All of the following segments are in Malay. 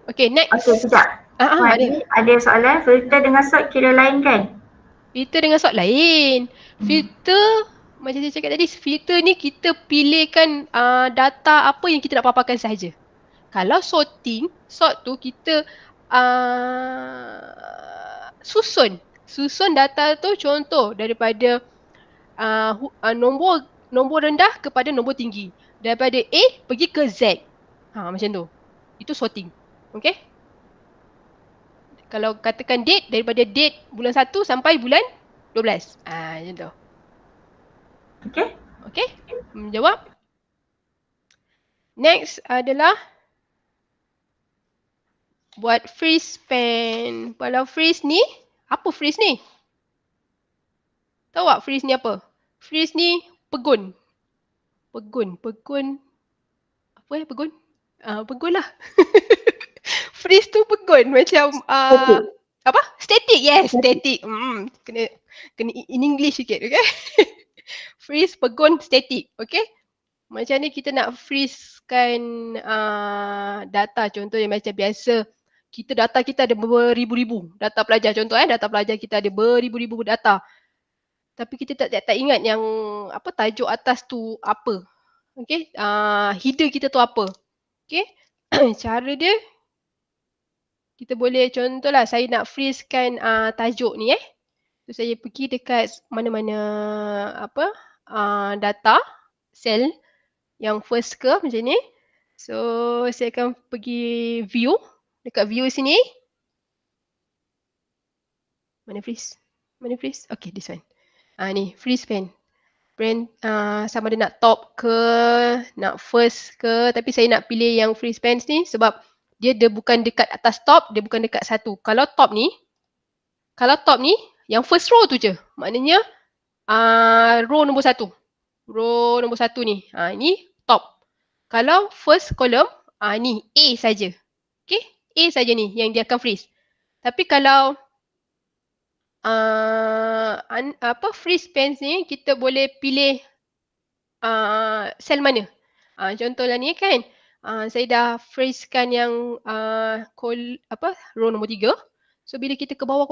Okay, next. Okey, sekejap. Puan Ada. ada soalan, filter dengan sort kira lain kan? Filter dengan sort lain. Filter, macam saya cakap tadi, filter ni kita pilihkan data apa yang kita nak paparkan sahaja. Kalau sorting, sort tu kita susun. Susun data tu contoh daripada nombor rendah kepada nombor tinggi. Daripada A pergi ke Z. Macam tu. Itu sorting. Okay? Kalau katakan date, daripada date bulan 1 sampai bulan 12. Macam tu. Okey. Okay? Menjawab. Next adalah buat freeze span. Kalau freeze ni, apa freeze ni? Tahu tak freeze ni apa? Freeze ni pegun. Pegun. Apa pegun? Pegun lah. Freeze tu pegun. Macam apa? Static. Yes, static. Kena in English sikit, okay? Freeze, pegun, static. Okay? Macam ni kita nak freeze-kan data. Contoh yang macam biasa. Data kita ada beribu-ribu. Data pelajar contoh data pelajar kita ada beribu-ribu data. Tapi kita tak ingat yang apa tajuk atas tu apa. Okay. Header kita tu apa. Okay. Cara dia, kita boleh contohlah saya nak freeze-kan tajuk ni So saya pergi dekat mana-mana apa data, cell yang first ke macam ni. So saya akan pergi view. Dekat view sini. Mana freeze? Okay, this one. Ni, freeze span. Brand sama ada nak top ke, nak first ke. Tapi saya nak pilih yang freeze span ni sebab dia bukan dekat atas top, dia bukan dekat satu. Kalau top ni, yang first row tu je. Maknanya row nombor 1. Row nombor 1 ni. Ini top. Kalau first column, ni A saja. Okay, A saja ni yang dia akan freeze. Tapi kalau freeze span ni kita boleh pilih sel mana. Contohlah ni kan. Saya dah freeze-kan yang row nombor 3. So bila kita ke bawah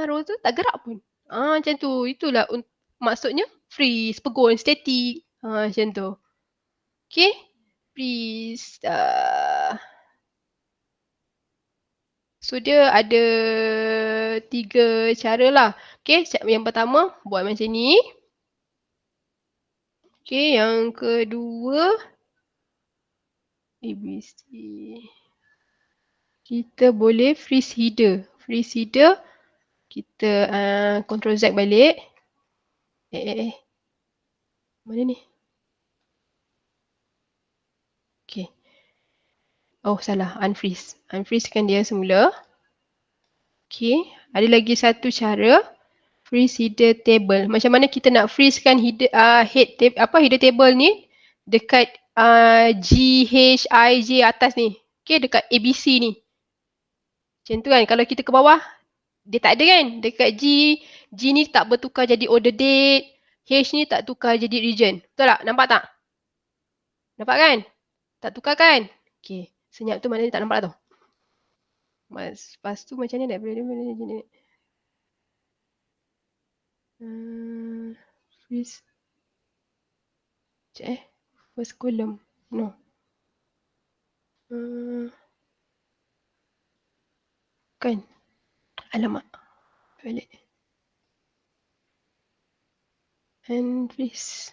row tu tak gerak pun. Macam tu. Itulah maksudnya freeze, pegun, static. Macam tu. Okay. Freeze. So dia ada 3 cara lah. Okay. Yang pertama buat macam ni. Okay. Yang kedua. ABC. Kita boleh freeze header. Freeze header. Kita Ctrl Z balik. Mana ni? Okay. Oh salah, unfreeze. Unfreeze-kan dia semula. Okay. Ada lagi satu cara. Freeze header table. Macam mana kita nak freeze-kan header table ni dekat GHIJ atas ni. Okay, dekat ABC ni. Macam tu kan. Kalau kita ke bawah, dia tak ada kan. Dekat G ni tak bertukar jadi order date. H ni tak tukar jadi region. Betul tak? Nampak tak? Nampak kan? Tak tukar kan? Okay. Senyap tu maknanya tak nampak lah tu. Lepas tu macam ni nak boleh freeze. Sekejap first column. No. Kan? Alamak. Balik. And freeze.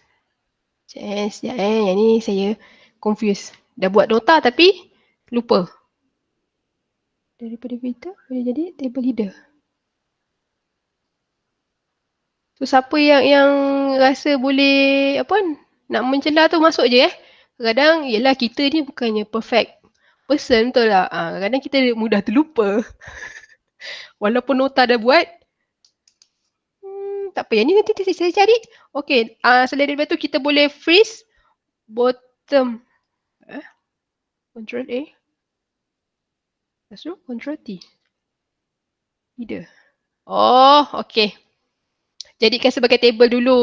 Sekejap yang ni saya confuse. Dah buat nota tapi lupa. Daripada filter boleh jadi table header. So siapa yang rasa boleh nak mencela tu masuk je Kadang-kadang yelah kita ni bukannya perfect person betul tak? Kadang-kadang kita mudah terlupa. Walaupun nota dah buat. Tak apa, yang ni nanti saya cari. Okay, selain daripada tu kita boleh freeze bottom. Ctrl A. Lepas tu Ctrl T. Header. Oh, okay. Jadikan sebagai table dulu.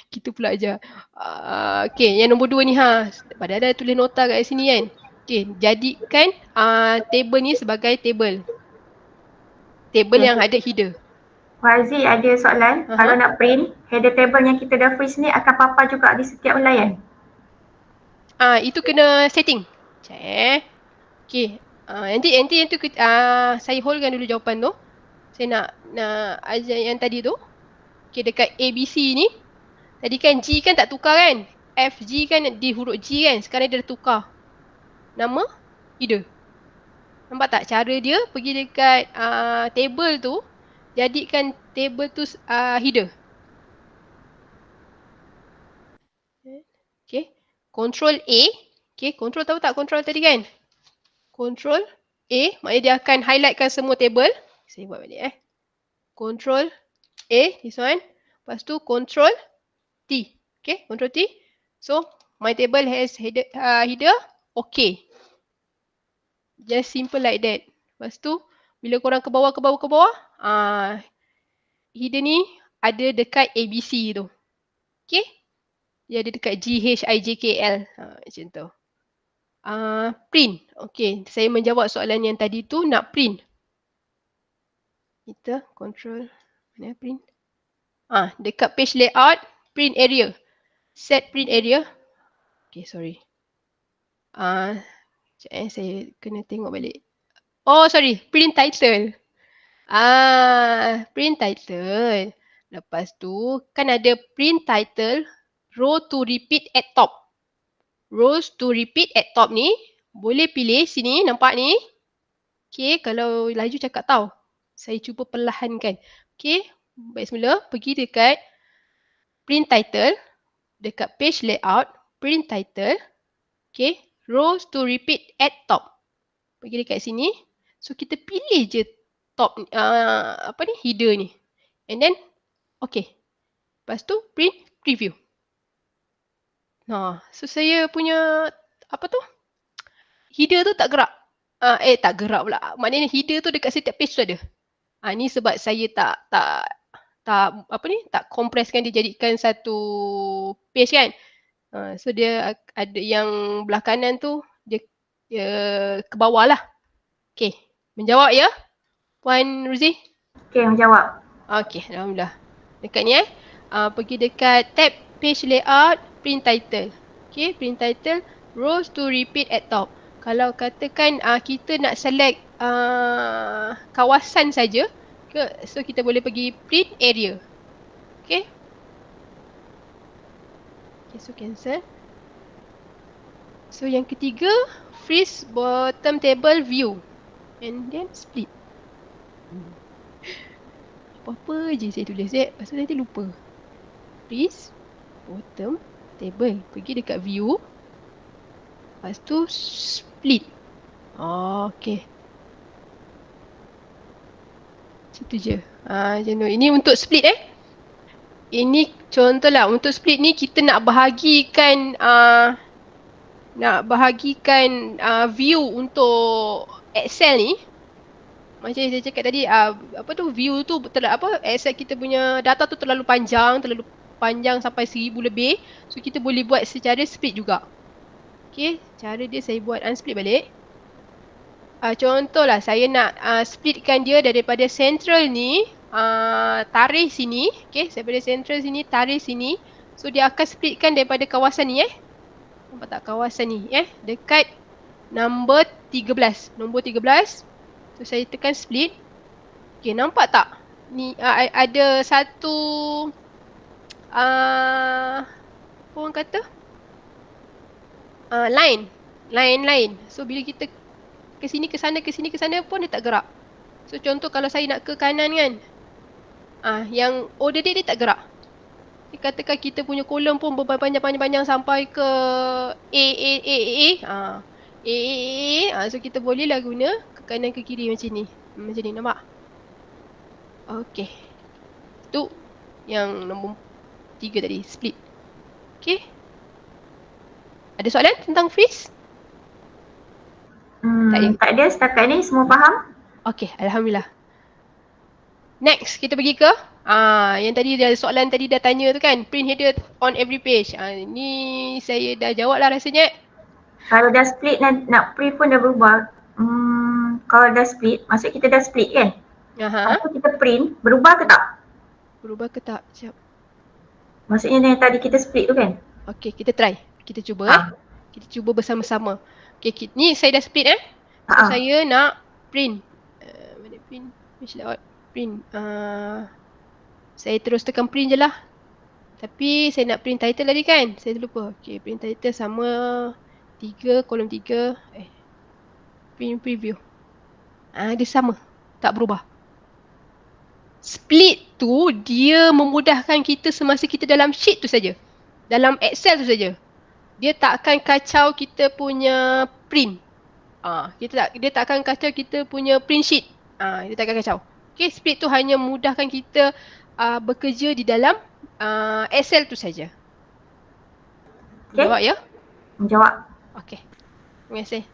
Kita pula ajar. Okay, yang nombor 2 ni Padahal dah tulis nota kat sini kan. Okay, jadikan table ni sebagai table. Table Okay. yang ada header. Wazi ada soalan. Kalau nak print, header table yang kita dah freeze ni akan papa juga di setiap layan? Itu kena setting. Sekejap Okay. Nanti yang tu saya holdkan dulu jawapan tu. Saya nak ajar yang tadi tu. Okay, dekat ABC ni. Tadi kan G kan tak tukar kan? F, G kan di huruf G kan? Sekarang dia dah tukar. Nama header. Nampak tak cara dia pergi dekat table tu. Jadikan table tu header. Okay. Control A. Okay. Control tahu tak control tadi kan? Control A. Maknanya dia akan highlightkan semua table. Saya buat balik Control A. This one. Lepas tu control T. Okay. Control T. So my table has header. Okay. Just simple like that. Lepas tu bila korang ke bawah header ni ada dekat ABC tu. Okay. Dia ada dekat GHIJKL. Macam tu. Print. Okay. Saya menjawab soalan yang tadi tu nak print. Kita control. Mana print? Dekat page layout. Print area. Set print area. Okay, sorry. Saya kena tengok balik. Oh, sorry. Print title. Print title. Lepas tu, kan ada print title. Row to repeat at top. Rows to repeat at top ni. Boleh pilih sini. Nampak ni. Okay, kalau laju cakap tahu. Saya cuba perlahankan. Okay, baik semula. Pergi dekat print title. Dekat page layout. Print title. Okay, rows to repeat at top. Pergi dekat sini. So, kita pilih je top, header ni. And then, okay. Lepas tu, print preview. So saya punya, header tu tak gerak. Tak gerak pula. Maknanya header tu dekat setiap page tu ada. Ni sebab saya tak kompreskan dia jadikan satu page kan. So dia ada yang belah kanan tu, dia ke bawah lah. Okay. Menjawab ya? Puan Ruzi? Okay, menjawab. Okay, Alhamdulillah. Dekat ni pergi dekat tab page layout, print title. Okay, print title, rows to repeat at top. Kalau katakan kita nak select kawasan saja, so kita boleh pergi print area. Okay. Okay, so cancel. So yang ketiga, freeze bottom table view. And then split. Apa-apa je saya tulis lepas tu nanti lupa. Freeze bottom table. Pergi dekat view. Lepas tu split. Okay. Situ je. Macam tu. Ini untuk split Ini contohlah untuk split ni kita nak bahagikan view untuk Excel ni. Macam saya cakap tadi, view tu Excel kita punya data tu terlalu panjang sampai 1000 lebih. So kita boleh buat secara split juga. Okay, cara dia saya buat unsplit balik. Contohlah saya nak splitkan dia daripada central ni, tarik sini. Okay, daripada central sini, tarik sini. So dia akan splitkan daripada kawasan ni Nampak tak kawasan ni dekat nombor 13. Nombor 13. So saya tekan split. Okay, nampak tak? Ni ada satu apa orang kata? Line. So bila kita ke sini ke sana pun dia tak gerak. So contoh kalau saya nak ke kanan kan. Yang order dia tak gerak. Katakan kita punya kolom pun berpanjang sampai ke A. So kita bolehlah guna ke kanan ke kiri macam ni. Macam ni, nampak? Okay. Tu yang nombor 3 tadi, split. Okay. Ada soalan tentang freeze? Tak ada, setakat ni semua faham. Okay, Alhamdulillah. Next, kita pergi ke yang tadi soalan tadi dah tanya tu kan, print header on every page. Ni saya dah jawab lah rasanya. Kalau dah split nak print pun dah berubah. Kalau dah split, maksud kita dah split kan? Aha. Lepas tu kita print, berubah ke tak? Berubah ke tak? Sekejap. Maksudnya yang tadi kita split tu kan? Okey, kita try. Kita cuba Kita cuba bersama-sama. Okey, ni saya dah split So saya nak print. Mana print? Page layout. Print. Saya terus tekan print je lah. Tapi saya nak print title tadi kan? Saya terlupa. Okey, print title sama 3, kolom 3. Print preview. Dia sama. Tak berubah. Split tu dia memudahkan kita semasa kita dalam sheet tu saja. Dalam Excel tu saja. Dia tak akan kacau kita punya print. Dia tak akan kacau kita punya print sheet. Dia tak akan kacau. Okay, split tu hanya memudahkan kita bekerja di dalam Excel tu saja. Okay. Jawab ya? Jawab. Okay. Terima kasih.